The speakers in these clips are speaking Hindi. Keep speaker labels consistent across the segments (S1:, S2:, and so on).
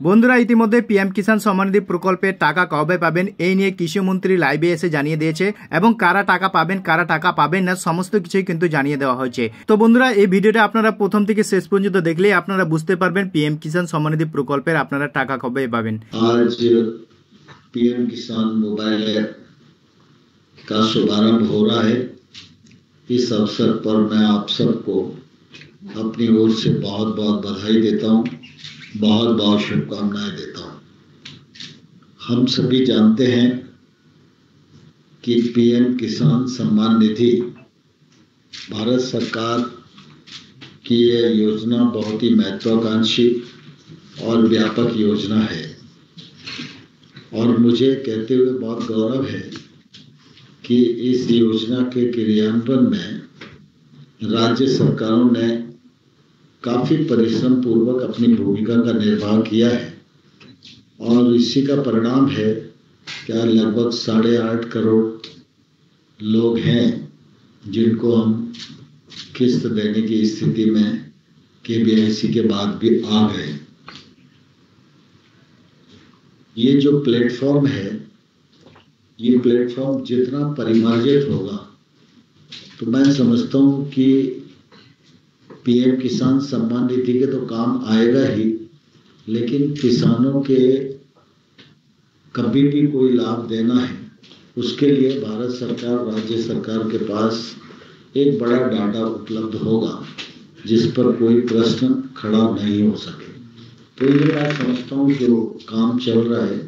S1: বন্ধুরা ইতিমধ্যে পিএম কিষাণ সম্মানিধি প্রকল্পের টাকা কবে পাবেন এই নিয়ে কৃষিমন্ত্রী লাইভে এসে জানিয়ে দিয়েছে এবং কারা টাকা পাবেন না সমস্ত কিছুই কিন্তু জানিয়ে দেওয়া হয়েছে। তো বন্ধুরা এই ভিডিওটা আপনারা প্রথম থেকে শেষ পর্যন্ত দেখলেই আপনারা বুঝতে পারবেন পিএম কিষাণ সম্মানিধি প্রকল্পের আপনারা টাকা কবে পাবেন।
S2: आज पीएम किसान मोबाइल ऐप का शुभारंभ हो रहा है। इस अवसर पर मैं आप सबको अपनी ओर से बहुत बहुत बधाई देता हूँ, बहुत बहुत शुभकामनाएं देता हूँ। हम सभी जानते हैं कि पीएम किसान सम्मान निधि भारत सरकार की यह योजना बहुत ही महत्वाकांक्षी और व्यापक योजना है और मुझे कहते हुए बहुत गौरव है कि इस योजना के क्रियान्वयन में राज्य सरकारों ने काफ़ी परिश्रम पूर्वक अपनी भूमिका का निर्वाह किया है और इसी का परिणाम है क्या लगभग 8.5 करोड़ लोग हैं जिनको हम किस्त देने की स्थिति में केबीआईसी के बाद भी आ गए। ये जो प्लेटफॉर्म है, ये प्लेटफॉर्म जितना परिमार्जित होगा तो मैं समझता हूँ कि पीएम किसान सम्मान निधि के तो काम आएगा ही, लेकिन किसानों के कभी भी कोई लाभ देना है उसके लिए भारत सरकार राज्य सरकार के पास एक बड़ा डाटा उपलब्ध होगा जिस पर कोई प्रश्न खड़ा नहीं हो सके। तो ये मैं समझता हूँ जो काम चल रहा है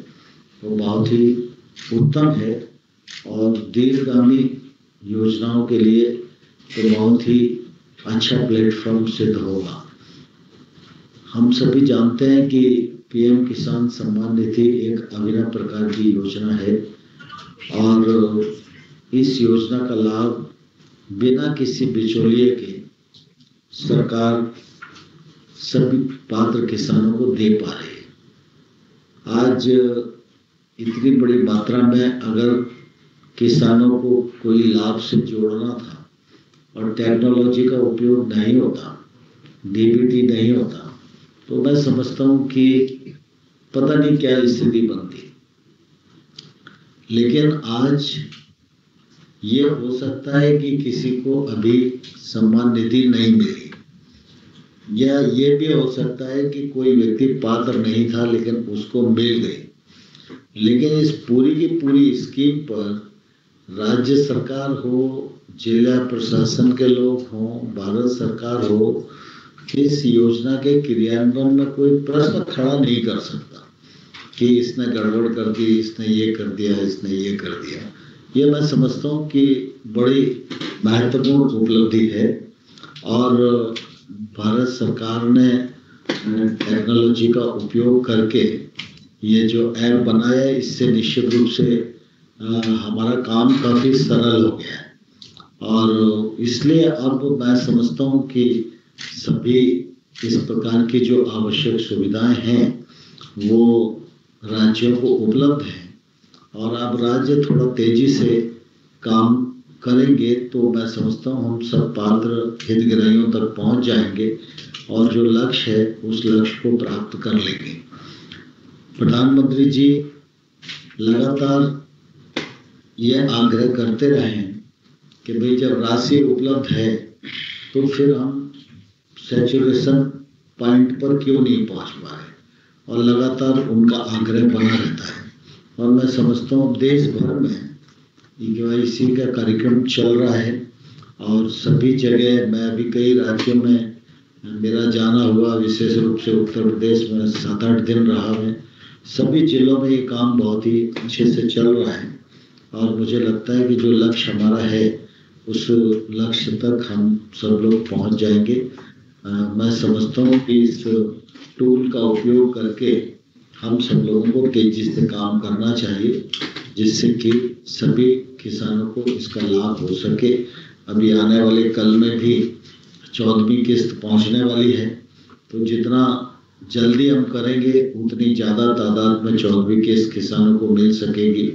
S2: वो बहुत ही उत्तम है और दीर्घगामी योजनाओं के लिए तो बहुत ही अच्छा प्लेटफॉर्म सिद्ध होगा। हम सभी जानते हैं कि पीएम किसान सम्मान निधि एक अभिनव प्रकार की योजना है और इस योजना का लाभ बिना किसी बिचौलिए के सरकार सभी पात्र किसानों को दे पा रही है। आज इतनी बड़ी मात्रा में अगर किसानों को कोई लाभ से जोड़ना था और टेक्नोलॉजी का उपयोग नहीं होता, डीबीटी नहीं होता, तो मैं समझता हूँ कि पता नहीं क्या स्थिति बनती। लेकिन आज ये हो सकता है कि किसी को अभी सम्मान निधि नहीं मिली, या ये भी हो सकता है कि कोई व्यक्ति पात्र नहीं था लेकिन उसको मिल गई। लेकिन इस पूरी की पूरी स्कीम पर राज्य सरकार हो, जिला प्रशासन के लोग हों, भारत सरकार हो, इस योजना के क्रियान्वयन में कोई प्रश्न खड़ा नहीं कर सकता कि इसने गड़बड़ कर दी, इसने ये कर दिया, इसने ये कर दिया। ये मैं समझता हूँ कि बड़ी महत्वपूर्ण उपलब्धि है और भारत सरकार ने टेक्नोलॉजी का उपयोग करके ये जो ऐप बनाया है इससे निश्चित रूप से हमारा काम काफ़ी सरल हो गया है और इसलिए अब मैं समझता हूँ कि सभी इस प्रकार की जो आवश्यक सुविधाएं हैं वो राज्यों को उपलब्ध हैं और अब राज्य थोड़ा तेजी से काम करेंगे तो मैं समझता हूँ हम सब पात्र हितग्राहियों तक पहुँच जाएंगे और जो लक्ष्य है उस लक्ष्य को प्राप्त कर लेंगे। प्रधानमंत्री जी लगातार ये आग्रह करते रहे हैं कि भाई जब राशि उपलब्ध है तो फिर हम सैचुरेशन पॉइंट पर क्यों नहीं पहुँच पा रहे, और लगातार उनका आग्रह बना रहता है और मैं समझता हूँ देश भर में केबीआईसी का कार्यक्रम चल रहा है और सभी जगह मैं भी कई राज्यों में मेरा जाना हुआ, विशेष रूप से उत्तर प्रदेश में 7-8 दिन रहा मैं। सभी जिलों में ये काम बहुत ही अच्छे से चल रहा है और मुझे लगता है कि जो लक्ष्य हमारा है उस लक्ष्य तक हम सब लोग पहुंच जाएंगे। मैं समझता हूँ कि इस टूल का उपयोग करके हम सब लोगों को तेजी से काम करना चाहिए जिससे कि सभी किसानों को इसका लाभ हो सके। अभी आने वाले कल में भी 14वीं किस्त पहुंचने वाली है, तो जितना जल्दी हम करेंगे उतनी ज़्यादा तादाद में 14वीं किस्त किसानों को मिल सकेगी।